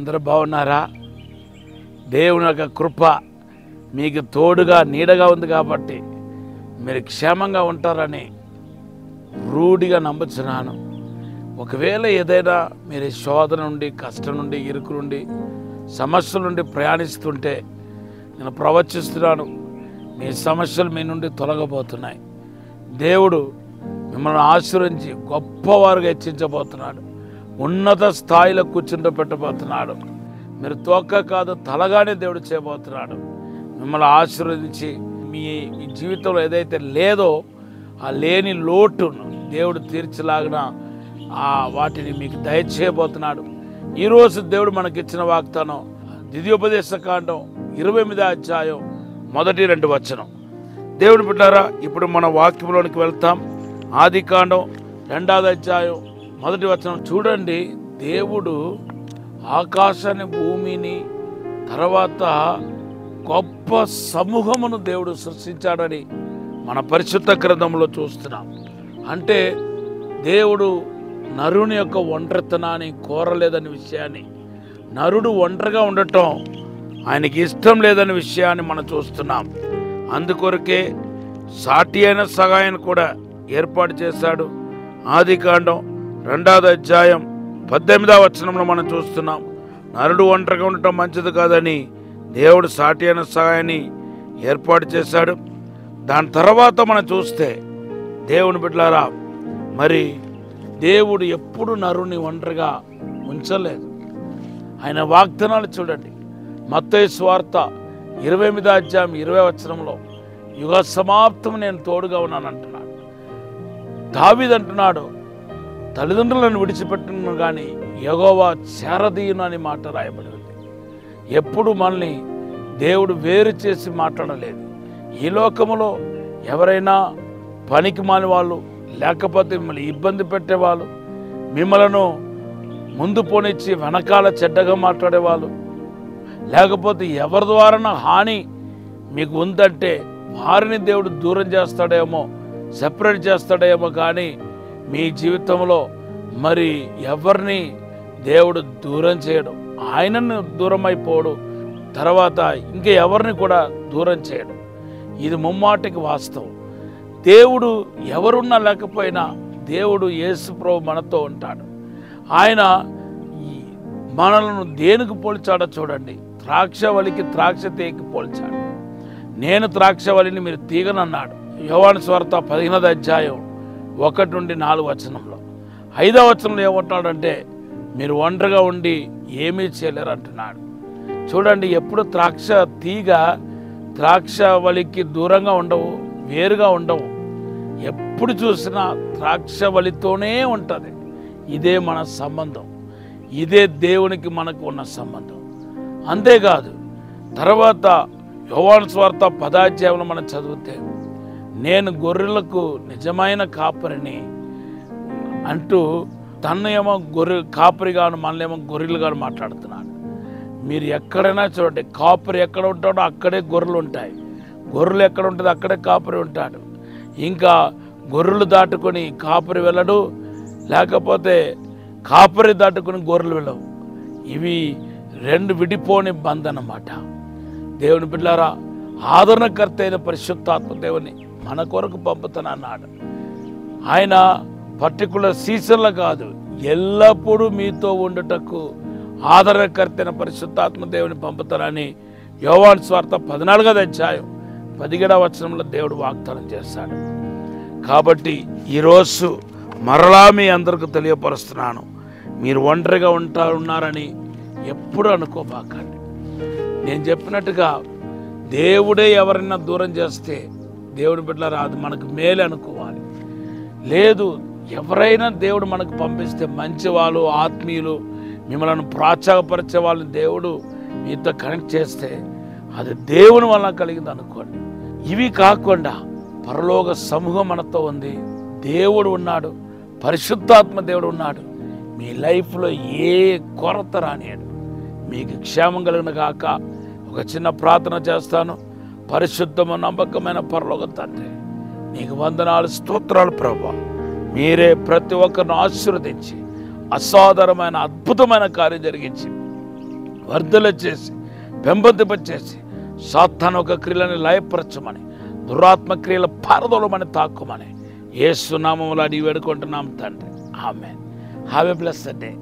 అందరూ బాగున్నారా? దేవుని యొక్క కృప మీకు తోడుగా నీడగా ఉంది కాబట్టి మీరు క్షేమంగా ఉంటారని రూఢిగా నమ్ముచున్నాను. ఒకవేళ ఏదైనా మీరు శోధన నుండి, కష్టం నుండి, ఇరుకు నుండి, సమస్యల నుండి ప్రయాణిస్తుంటే నేను ప్రవచిస్తున్నాను, మీ సమస్యలు మీ నుండి తొలగబోతున్నాయి. దేవుడు మిమ్మల్ని ఆశీర్వదించి గొప్పవారుగా హెచ్చించబోతున్నాడు. ఉన్నత స్థాయిలో కూర్చుండబెట్టబోతున్నాడు. మీరు తోక కాదు తలగానే దేవుడు చేయబోతున్నాడు. మిమ్మల్ని ఆశీర్వదించి మీ జీవితంలో ఏదైతే లేదో ఆ లేని లోటును దేవుడు తీర్చలాగిన వాటిని మీకు దయచేయబోతున్నాడు. ఈరోజు దేవుడు మనకిచ్చిన వాగ్దానం ద్వితీయోపదేశ కాండం 28వ అధ్యాయం 1-2 వచనం. దేవుని బిడ్డారా, ఇప్పుడు మన వాక్యంలోనికి వెళ్తాం. ఆది కాండం 2వ అధ్యాయం 1 వచనం చూడండి. దేవుడు ఆకాశాన్ని, భూమిని, తర్వాత గొప్ప సమూహమును దేవుడు సృష్టించాడని మన పరిశుద్ధ గ్రంథంలో చూస్తున్నాం. అంటే దేవుడు నరుని యొక్క ఒంటరితనాన్ని కోరలేదని విషయాన్ని, నరుడు ఒంటరిగా ఉండటం ఆయనకి ఇష్టం లేదనే విషయాన్ని మనం చూస్తున్నాం. అందుకొరకే సాటి అయిన సహాయాన్ని కూడా ఏర్పాటు చేశాడు. ఆది కాండం 2వ అధ్యాయం 18వ వచనంలో మనం చూస్తున్నాం. నరుడు ఒంటరిగా ఉండటం మంచిది కాదని దేవుడు సాటి అయిన సహాయాన్ని ఏర్పాటు చేశాడు. దాని తర్వాత మనం చూస్తే దేవుని బిడ్డలారా, మరి దేవుడు ఎప్పుడు నరుని ఒంటరిగా ఉంచలేదు. ఆయన వాగ్దానాలు చూడండి. మత్తయి సువార్త 28వ అధ్యాయం 20వ వచనంలో యుగ సమాప్తం నేను తోడుగా ఉన్నాను అంటున్నాడు. దావీదు అంటున్నాడు, తల్లిదండ్రులను విడిచిపెట్టిన కానీ యెహోవా చేరదీయును అని మాట రాయబడింది. ఎప్పుడు మనల్ని దేవుడు వేరు చేసి మాట్లాడలేదు. ఈ లోకములో ఎవరైనా పనికి మాని వాళ్ళు, లేకపోతే మిమ్మల్ని ఇబ్బంది పెట్టేవాళ్ళు, మిమ్మలను ముందు పోనిచ్చి వెనకాల చెడ్డగా మాట్లాడేవాళ్ళు, లేకపోతే ఎవరి ద్వారా హాని మీకు ఉందంటే వారిని దేవుడు దూరం చేస్తాడేమో, సెపరేట్ చేస్తాడేమో. కానీ మీ జీవితంలో మరి ఎవరిని దేవుడు దూరం చేయడం, ఆయనను దూరం అయిపోవడం, తర్వాత ఇంకా ఎవరిని కూడా దూరం చేయడం, ఇది ముమ్మాటికి వాస్తవం. దేవుడు ఎవరున్నా లేకపోయినా దేవుడు యేసు ప్రభు మనతో ఉంటాడు. ఆయన మనలను దేనికి పోల్చాడో చూడండి. ద్రాక్షవల్లికి ద్రాక్ష తీగకి పోల్చాడు. నేను ద్రాక్షవల్లిని, మీరు తీగనన్నాడు. యోహాను సువార్త 15వ అధ్యాయం 1-4 వచనంలో. 5వ వచనంలో ఏమంటాడంటే, మీరు ఒంటరిగా ఉండి ఏమీ చేయలేరు అంటున్నాడు. చూడండి, ఎప్పుడు ద్రాక్ష తీగ ద్రాక్షవల్లికి దూరంగా ఉండవు, వేరుగా ఉండవు. ఎప్పుడు చూసినా ద్రాక్షవల్లితోనే ఉంటుంది. ఇదే మన సంబంధం, ఇదే దేవునికి మనకు ఉన్న సంబంధం. అంతేకాదు, తర్వాత యోహాను సువార్త 10వ అధ్యాయంలో మనం చదివితే, నేను గొర్రెలకు నిజమైన కాపరిని అంటూ తను ఏమో గొర్రె కాపరిగాను, మనల్నేమో గొర్రెలుగాను మాట్లాడుతున్నాడు. మీరు ఎక్కడైనా చూడండి, కాపరి ఎక్కడ ఉంటాడో అక్కడే గొర్రెలు ఉంటాయి, గొర్రెలు ఎక్కడ ఉంటుందో అక్కడే కాపరి ఉంటాడు. ఇంకా గొర్రెలు దాటుకొని కాపరి వెళ్ళడు, లేకపోతే కాపరి దాటుకొని గొర్రెలు వెళ్ళవు. ఇవి రెండు విడిపోని బంధం అన్నమాట. దేవుని బిడ్డలారా, ఆదరణకర్త అయిన పరిశుద్ధాత్మ దేవుని మన కొరకు పంపుతానన్నాడు. ఆయన పర్టికులర్ సీజన్లో కాదు, ఎల్లప్పుడూ మీతో ఉండుటకు ఆదరణకర్త అయిన పరిశుద్ధాత్మ దేవుని పంపుతానని యోహాను సువార్త 14వ అధ్యాయం 17వ వచనంలో దేవుడు వాగ్దానం చేశాడు. కాబట్టి ఈరోజు మరలా మీ అందరికీ తెలియపరుస్తున్నాను, మీరు ఒంటరిగా ఉన్నారని ఎప్పుడు అనుకోబాకండి. నేను చెప్పినట్టుగా దేవుడే ఎవరైనా దూరం చేస్తే దేవుని బిడ్డలారా, అది మనకు మేలు అనుకోవాలి. లేదు, ఎవరైనా దేవుడు మనకు పంపిస్తే మంచి వాళ్ళు, ఆత్మీయులు, మిమ్మల్ని ప్రోత్సాహపరిచే వాళ్ళని దేవుడు మీతో కనెక్ట్ చేస్తే అది దేవుని వల్ల కలిగింది అనుకోండి. ఇవి కాకుండా పరలోక సమూహం మనతో ఉంది, దేవుడు ఉన్నాడు, పరిశుద్ధాత్మ దేవుడు ఉన్నాడు. మీ లైఫ్లో ఏ కొరత రానియాడు. మీకు క్షేమం కలిగిన కాక ఒక చిన్న ప్రార్థన చేస్తాను. పరిశుద్ధము నమ్మకమైన పరలోక తండ్రి, నీకు వందనాలు, స్తోత్రాలు ప్రభువా. మీరే ప్రతి ఒక్కరిని ఆశీర్వదించి అసాధారణమైన అద్భుతమైన కార్యం జరిగించి వర్ధల చేసి పెంపొందింపచేసి సాతాను ఒక క్రియలను లయపరచమని, దురాత్మ క్రియల పారదోలమని తాక్కుమని యేసు నామములో అడిగి వేడుకుంటున్నాం తండ్రి. Amen. Have a blessed day.